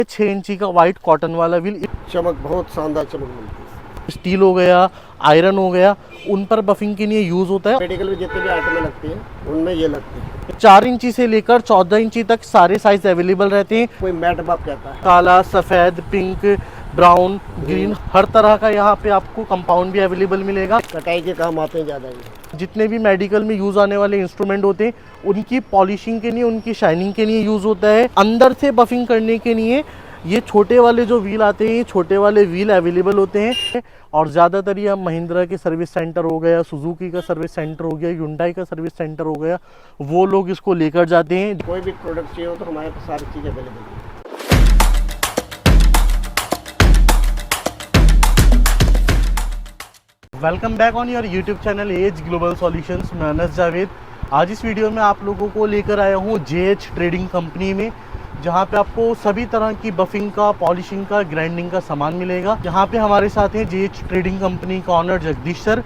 6 इंची का white cotton वाला व्हील, चमक बहुत शानदार चमक मिलती है। स्टील हो गया, आयरन हो गया, उन पर बफिंग के लिए यूज होता है। मेडिकल में जितने भी आइटमें लगती हैं उनमें ये लगती है। 4 इंची से लेकर 14 इंची तक सारे साइज अवेलेबल रहते हैं। कोई मैट बफ कहता है। काला, सफ़ेद, पिंक, ब्राउन, ग्रीन, हर तरह का यहाँ पे आपको कंपाउंड भी अवेलेबल मिलेगा। कटाई के काम आते हैं ज़्यादा ये। जितने भी मेडिकल में यूज आने वाले इंस्ट्रूमेंट होते हैं उनकी पॉलिशिंग के लिए, उनकी शाइनिंग के लिए यूज होता है। अंदर से बफिंग करने के लिए ये छोटे वाले जो व्हील आते हैं, ये छोटे वाले व्हील अवेलेबल होते हैं। और ज़्यादातर ये महिंद्रा के सर्विस सेंटर हो गया, सुजुकी का सर्विस सेंटर हो गया, ह्युंडई का सर्विस सेंटर हो गया, वो लोग इसको लेकर जाते हैं। कोई भी प्रोडक्ट चाहिए हो तो हमारे पास सारी चीज़ अवेलेबल है। Welcome back on your YouTube channel as global solutions. मैं अनस जावेद। आज इस वीडियो में आप लोगों को लेकर आया हूँ जेएच ट्रेडिंग कंपनी में, जहाँ पे आपको सभी तरह की बफिंग का, पॉलिशिंग का, ग्राइंडिंग का सामान मिलेगा। यहाँ पे हमारे साथ हैं जेएच ट्रेडिंग कंपनी का ऑनर जगदीश सर।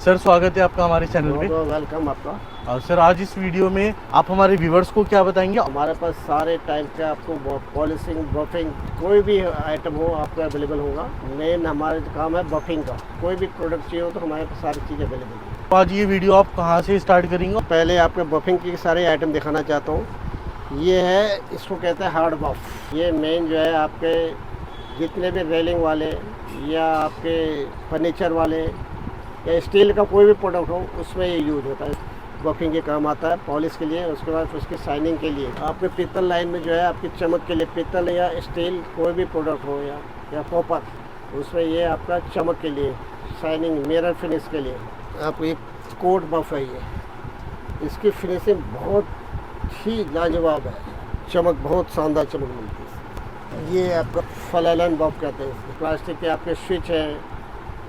सर, स्वागत है आपका हमारे चैनल पे। वेलकम आपका। और सर, आज इस वीडियो में आप हमारे व्यूवर्स को क्या बताएंगे? हमारे पास सारे टाइप का आपको पॉलिशिंग, बफिंग, कोई भी आइटम हो आपको अवेलेबल होगा। मेन हमारा काम है बफिंग का। कोई भी प्रोडक्ट चाहिए हो तो हमारे पास सारी चीज़ अवेलेबल है। तो आज ये वीडियो आप कहाँ से स्टार्ट करेंगे? पहले आपके बफिंग की सारे आइटम दिखाना चाहता हूँ। ये है, इसको कहते हैं हार्ड बफ। ये मेन जो है आपके जितने भी रेलिंग वाले या आपके फर्नीचर वाले या स्टील का कोई भी प्रोडक्ट हो उसमें ये यूज़ होता है। बफिंग के काम आता है, पॉलिश के लिए, उसके बाद उसकी शाइनिंग के लिए। आपके पीतल लाइन में जो है आपकी चमक के लिए, पीतल या स्टील कोई भी प्रोडक्ट हो या कॉपर, उसमें ये आपका चमक के लिए, शाइनिंग, मिरर फिनिश के लिए आपको एक कोट बफ है। ये इसकी फिनिशिंग बहुत ही लाजवाब है, चमक बहुत शानदार चमक मिलती है। ये आपका फलैलन बफ कहते हैं। प्लास्टिक के आपके स्विच हैं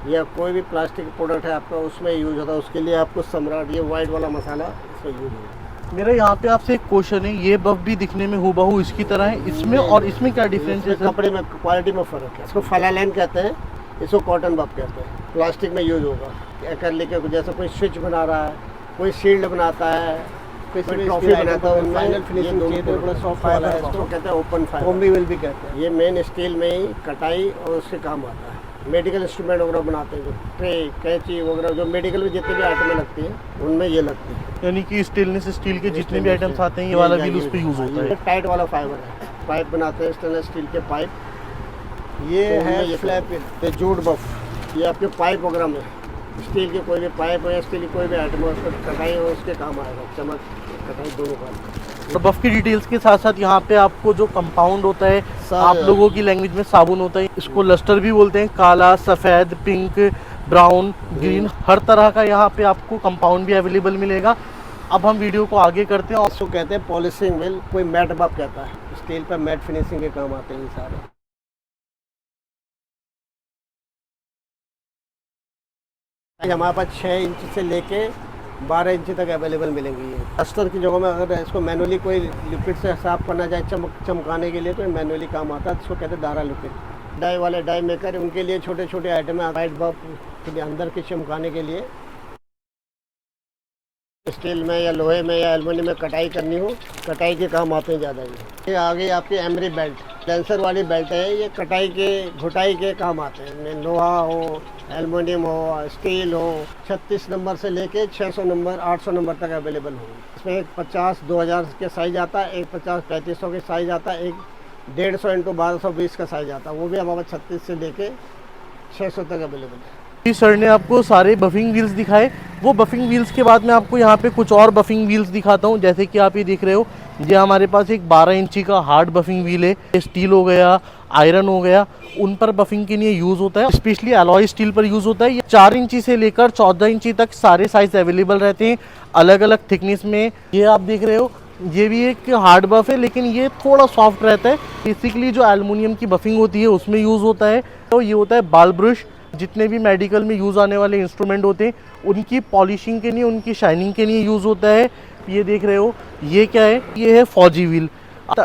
या कोई भी प्लास्टिक प्रोडक्ट है आपका, उसमें यूज होता है। उसके लिए आपको सम्राट, ये वाइट वाला मसाला इसमें यूज होता है। मेरा यहाँ पे आपसे एक क्वेश्चन है, ये बफ भी दिखने में हूबहू इसकी तरह है, इसमें और इसमें क्या डिफरेंस है? कपड़े में क्वालिटी में फ़र्क है। इसको फलैलन कहते हैं, इसको कॉटन बफ कहते हैं। प्लास्टिक में यूज होगा। एक्रिलिक के जैसे कोई स्विच बना रहा है, कोई शील्ड बनाता है, कोई ट्रॉफी बनाता है, उनमें फिनिशिंग चाहिए तो थोड़ा सॉफ्ट वाला है, इसको कहते हैं ओपन फाइबर। कॉम्बी विल भी कहते हैं। ये मेन स्टील में ही कटाई और उसके काम आता है। मेडिकल इंस्ट्रूमेंट वगैरह बनाते हैं, जो ट्रे, कैंची वगैरह, जो मेडिकल में जितने भी आइटमें लगती हैं उनमें ये लगती है। यानी कि स्टेनलेस स्टील के जितने भी आइटम्स आते हैं, ये वाला व्हील उस पे यूज होता है। टाइट वाला फाइबर है, पाइप बनाते हैं स्टेनलेस स्टील के पाइप। ये है ये फ्लैप, ये जूट बफ। ये आपके पाइप वगैरह में स्टील के कोई भी पाइप हो या स्टील की कोई भी आइटम हो, उसको कटाई हो उसके काम आएगा। चमक, कटाई दोनों काम। तो बफ की डिटेल्स के साथ साथ यहाँ पे आपको जो कंपाउंड होता है, आप लोगों की लैंग्वेज में साबुन होता है, इसको लस्टर भी बोलते हैं। काला, सफ़ेद, पिंक, ब्राउन, ग्रीन, हर तरह का यहाँ पे आपको कंपाउंड भी अवेलेबल मिलेगा। अब हम वीडियो को आगे करते हैं। और इसको कहते हैं पॉलिशिंग व्हील, कोई मैट बफ कहता है। स्टील पर मैट फिनिशिंग के काम आते हैं ये सारे। हमारे पास 6 इंच से लेके 12 इंच तक अवेलेबल मिलेंगी। ये अस्तर की जगह में अगर इसको मैनुअली कोई लिक्विड से साफ करना चाहे, चमकाने के लिए, तो मैनुअली काम आता है। इसको कहते हैं दारा लिक्विड। डाई वाले डाई मेकर, उनके लिए छोटे छोटे आइटम है। वाइट बफ के लिए अंदर के चमकाने के लिए, स्टील में या लोहे में या एल्युमिनियम में कटाई करनी हो, कटाई के काम आते हैं ज़्यादा। ये आगे आपकी एमरी बेल्ट, लेंसर वाली बेल्ट है। ये कटाई के, घुटाई के काम आते हैं। लोहा हो, एल्युमिनियम हो, स्टील हो। 36 नंबर से लेके 600 नंबर, 800 नंबर तक अवेलेबल हो। इसमें एक 50 2000 के साइज आता है, एक 50 3500 के साइज आता है, एक 150 × 1220 का साइज आता है। वो भी हमारे 36 से लेके 600 तक अवेलेबल है। सर ने आपको सारे बफिंग व्हील्स दिखाए। वो बफिंग व्हील्स के बाद में आपको यहाँ पे कुछ और बफिंग व्हील्स दिखाता हूँ। जैसे कि आप ये देख रहे हो, ये हमारे पास एक 12 इंची का हार्ड बफिंग व्हील है। स्टील हो गया, आयरन हो गया, उन पर बफिंग के लिए यूज़ होता है। स्पेशली अलॉय स्टील पर यूज़ होता है। ये 4 इंची से लेकर 14 इंची तक सारे साइज अवेलेबल रहते हैं, अलग अलग थिकनेस में। ये आप देख रहे हो, ये भी एक हार्ड बफ है, लेकिन ये थोड़ा सॉफ्ट रहता है। बेसिकली जो एल्युमिनियम की बफिंग होती है उसमें यूज़ होता है। तो ये होता है बाल ब्रश। जितने भी मेडिकल में यूज़ आने वाले इंस्ट्रूमेंट होते हैं उनकी पॉलिशिंग के लिए, उनकी शाइनिंग के लिए यूज़ होता है। ये देख रहे हो, ये क्या है? ये है फौजी व्हील।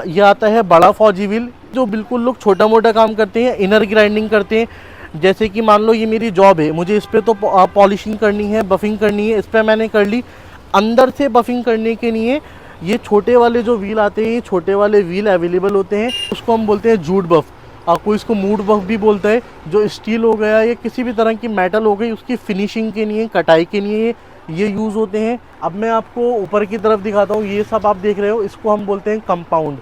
ये आता है बड़ा फौजी व्हील, जो बिल्कुल लोग छोटा मोटा काम करते हैं, इनर ग्राइंडिंग करते हैं। जैसे कि मान लो ये मेरी जॉब है, मुझे इस पर तो पॉलिशिंग करनी है, बफिंग करनी है, इस पर मैंने कर ली। अंदर से बफिंग करने के लिए ये छोटे वाले जो व्हील आते हैं, ये छोटे वाले व्हील अवेलेबल होते हैं, उसको हम बोलते हैं जूट बफ। कोई इसको मूड बफ भी बोलता है। जो स्टील हो गया या किसी भी तरह की मेटल हो गई, उसकी फिनिशिंग के लिए, कटाई के लिए ये यूज़ होते हैं। अब मैं आपको ऊपर की तरफ दिखाता हूँ। ये सब आप देख रहे हो, इसको हम बोलते हैं कंपाउंड।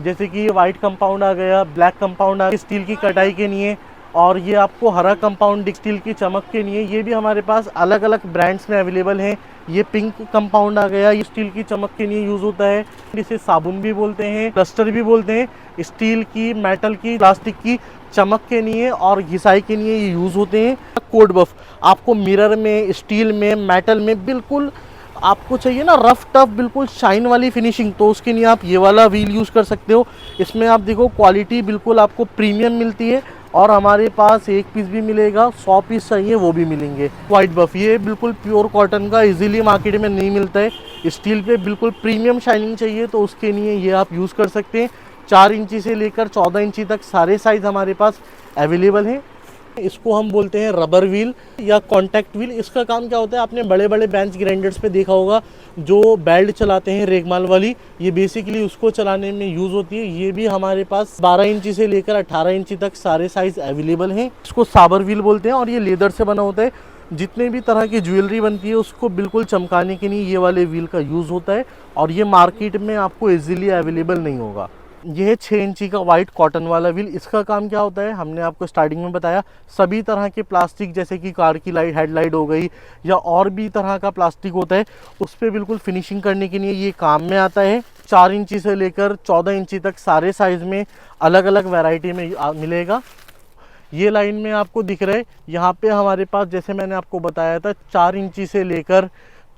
जैसे कि वाइट कंपाउंड आ गया, ब्लैक कंपाउंड आ गया स्टील की कटाई के लिए, और ये आपको हरा कंपाउंड स्टील की चमक के लिए। ये भी हमारे पास अलग अलग ब्रांड्स में अवेलेबल हैं। ये पिंक कंपाउंड आ गया, ये स्टील की चमक के लिए यूज़ होता है। इसे साबुन भी बोलते हैं, प्लास्टर भी बोलते हैं। स्टील की, मेटल की, प्लास्टिक की चमक के लिए और घिसाई के लिए ये यूज़ होते हैं। कोड बफ आपको मिरर में, स्टील में, मेटल में बिल्कुल आपको चाहिए ना रफ टफ बिल्कुल शाइन वाली फिनिशिंग, तो उसके लिए आप ये वाला व्हील यूज़ कर सकते हो। इसमें आप देखो क्वालिटी बिल्कुल आपको प्रीमियम मिलती है, और हमारे पास एक पीस भी मिलेगा, 100 पीस चाहिए वो भी मिलेंगे। वाइट बफ ये बिल्कुल प्योर कॉटन का, इजीली मार्केट में नहीं मिलता है। स्टील पे बिल्कुल प्रीमियम शाइनिंग चाहिए तो उसके लिए ये आप यूज़ कर सकते हैं। 4 इंची से लेकर 14 इंची तक सारे साइज़ हमारे पास अवेलेबल हैं। इसको हम बोलते हैं रबर व्हील या कॉन्टैक्ट व्हील। इसका काम क्या होता है, आपने बड़े बड़े बेंच ग्राइंडर्स पे देखा होगा, जो बेल्ट चलाते हैं रेगमाल वाली, ये बेसिकली उसको चलाने में यूज़ होती है। ये भी हमारे पास 12 इंची से लेकर 18 इंची तक सारे साइज़ अवेलेबल हैं। इसको साबर व्हील बोलते हैं, और ये लेदर से बना होता है। जितने भी तरह की ज्वेलरी बनती है उसको बिल्कुल चमकाने के लिए ये वाले व्हील का यूज़ होता है, और ये मार्केट में आपको ईजिली अवेलेबल नहीं होगा। ये है 6 इंची का वाइट कॉटन वाला व्हील। इसका काम क्या होता है, हमने आपको स्टार्टिंग में बताया, सभी तरह के प्लास्टिक जैसे कि कार की लाइट, हेडलाइट हो गई, या और भी तरह का प्लास्टिक होता है, उस पर बिल्कुल फिनिशिंग करने के लिए ये काम में आता है। 4 इंची से लेकर 14 इंची तक सारे साइज़ में अलग अलग वैरायटी में मिलेगा। ये लाइन में आपको दिख रहा है, यहाँ पे हमारे पास जैसे मैंने आपको बताया था 4 इंची से लेकर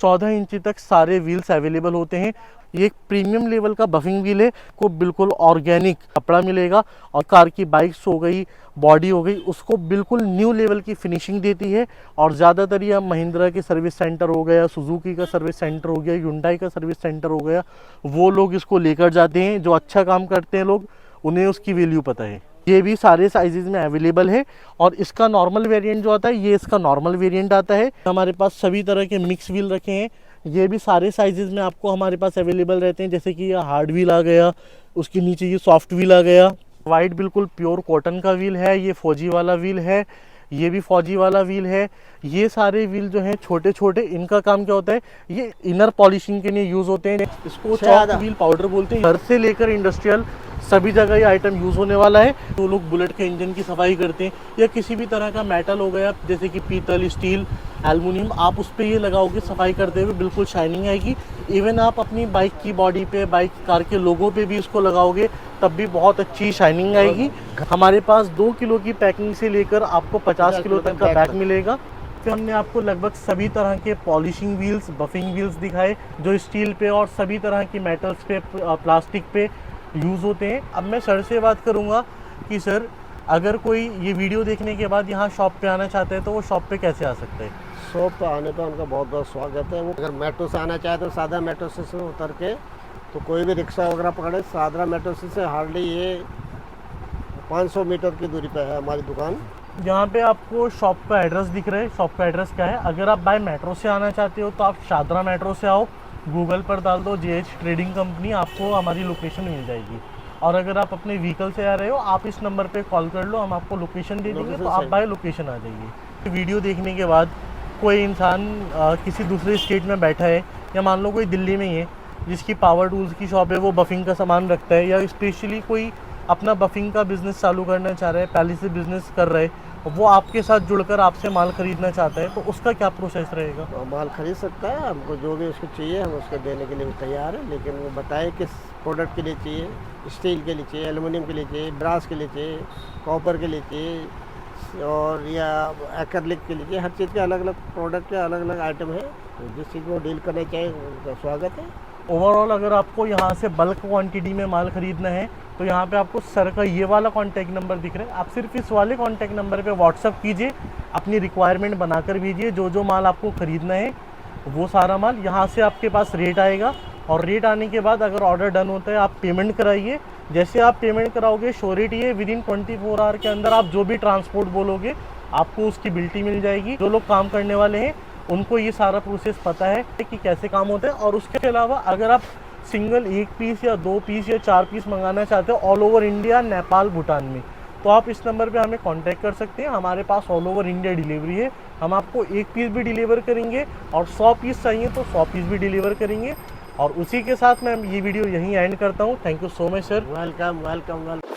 14 इंची तक सारे व्हील्स अवेलेबल होते हैं। ये एक प्रीमियम लेवल का बफिंग व्हील है, को बिल्कुल ऑर्गेनिक कपड़ा मिलेगा, और कार की बाइक्स हो गई, बॉडी हो गई, उसको बिल्कुल न्यू लेवल की फिनिशिंग देती है। और ज़्यादातर ये महिंद्रा के सर्विस सेंटर हो गया, सुजुकी का सर्विस सेंटर हो गया, ह्युंडई का सर्विस सेंटर हो गया, वो लोग इसको लेकर जाते हैं। जो अच्छा काम करते हैं लोग, उन्हें उसकी वैल्यू पता है। ये भी सारे साइजेस में अवेलेबल है, और इसका नॉर्मल वेरिएंट जो आता है, ये इसका नॉर्मल वेरिएंट आता है। हमारे पास सभी तरह के मिक्स व्हील रखे हैं। ये भी सारे साइजेस में आपको हमारे पास अवेलेबल रहते हैं। जैसे कि ये हार्ड व्हील आ गया, उसके नीचे ये सॉफ्ट व्हील आ गया। वाइट बिल्कुल प्योर कॉटन का व्हील है, ये फौजी वाला व्हील है, ये भी फौजी वाला व्हील है। ये सारे व्हील जो हैं छोटे छोटे, इनका काम क्या होता है, ये इनर पॉलिशिंग के लिए यूज़ होते हैं। इसको चॉक व्हील पाउडर बोलते हैं। घर से लेकर इंडस्ट्रियल सभी जगह ये आइटम यूज़ होने वाला है। तो लोग बुलेट के इंजन की सफाई करते हैं, या किसी भी तरह का मेटल हो गया जैसे कि पीतल, स्टील, एल्युमिनियम, आप उस पर ये लगाओगे सफाई करते हुए बिल्कुल शाइनिंग आएगी। इवन आप अपनी बाइक की बॉडी पे, बाइक कार के लोगों पे भी इसको लगाओगे तब भी बहुत अच्छी शाइनिंग आएगी। हमारे पास 2 किलो की पैकिंग से लेकर आपको 50 किलो तक का बैग मिलेगा। फिर हमने आपको लगभग सभी तरह के पॉलिशिंग व्हील्स, बफिंग व्हील्स दिखाए, जो स्टील पे और सभी तरह की मेटल्स पे, प्लास्टिक पे यूज़ होते हैं। अब मैं सर से बात करूंगा कि सर, अगर कोई ये वीडियो देखने के बाद यहाँ शॉप पे आना चाहते हैं तो वो शॉप पे कैसे आ सकते हैं? शॉप पे आने पर उनका बहुत बहुत स्वागत है। वो अगर मेट्रो से आना चाहे तो सादा मेट्रो स्टेशन से उतर के तो कोई भी रिक्शा वगैरह पकड़े, सादा मेट्रो स्टेशन से हार्डली ये 500 मीटर की दूरी पे है हमारी दुकान। यहाँ पे आपको शॉप का एड्रेस दिख रहा है। शॉप का एड्रेस क्या है, अगर आप बाय मेट्रो से आना चाहते हो तो आप शादरा मेट्रो से आओ, गूगल पर डाल दो JH ट्रेडिंग कंपनी, आपको हमारी लोकेशन मिल जाएगी। और अगर आप अपने व्हीकल से आ रहे हो, आप इस नंबर पे कॉल कर लो, हम आपको लोकेशन दे देंगे, तो आप बाय लोकेशन आ जाइए। वीडियो देखने के बाद कोई इंसान किसी दूसरे स्टेट में बैठा है, या मान लो कोई दिल्ली में ही है जिसकी पावर टूल्स की शॉप है, वो बफिंग का सामान रखता है, या स्पेशली कोई अपना बफिंग का बिज़नेस चालू करना चाह रहा है, पहले से बिज़नेस कर रहा है, वो आपके साथ जुड़कर आपसे माल खरीदना चाहता है, तो उसका क्या प्रोसेस रहेगा? तो माल खरीद सकता है, हमको जो भी उसको चाहिए हम उसको देने के लिए भी तैयार है। लेकिन वो बताए किस प्रोडक्ट के लिए चाहिए, स्टील के लिए चाहिए, एल्युमिनियम के लिए चाहिए, ब्रास के लिए चाहिए, कॉपर के लिए चाहिए, और या एक्रिलिक के लिए चाहिए। हर चीज़ के अलग अलग प्रोडक्ट के अलग अलग आइटम है। तो जिस चीज़ को डील करना चाहिए उनका स्वागत है। ओवरऑल अगर आपको यहाँ से बल्क क्वांटिटी में माल खरीदना है तो यहाँ पे आपको सर का ये वाला कॉन्टैक्ट नंबर दिख रहा है, आप सिर्फ इस वाले कॉन्टैक्ट नंबर पे व्हाट्सअप कीजिए, अपनी रिक्वायरमेंट बनाकर भेजिए, जो जो माल आपको ख़रीदना है वो सारा माल यहाँ से आपके पास रेट आएगा। और रेट आने के बाद अगर ऑर्डर डन होता है आप पेमेंट कराइए। जैसे आप पेमेंट कराओगे, श्योरिटी है विदिन 24 आवर के अंदर आप जो भी ट्रांसपोर्ट बोलोगे आपको उसकी बिल्टी मिल जाएगी। जो लोग काम करने वाले हैं उनको ये सारा प्रोसेस पता है कि कैसे काम होता है। और उसके अलावा अगर आप सिंगल 1 पीस या 2 पीस या 4 पीस मंगाना चाहते हो all over India, Nepal, Bhutan में, तो आप इस नंबर पे हमें कांटेक्ट कर सकते हैं। हमारे पास ऑल ओवर इंडिया डिलीवरी है। हम आपको 1 पीस भी डिलीवर करेंगे और 100 पीस चाहिए तो 100 पीस भी डिलीवर करेंगे। और उसी के साथ मैं ये वीडियो यहीं एंड करता हूँ। Thank you so much sir. Welcome welcome welcome.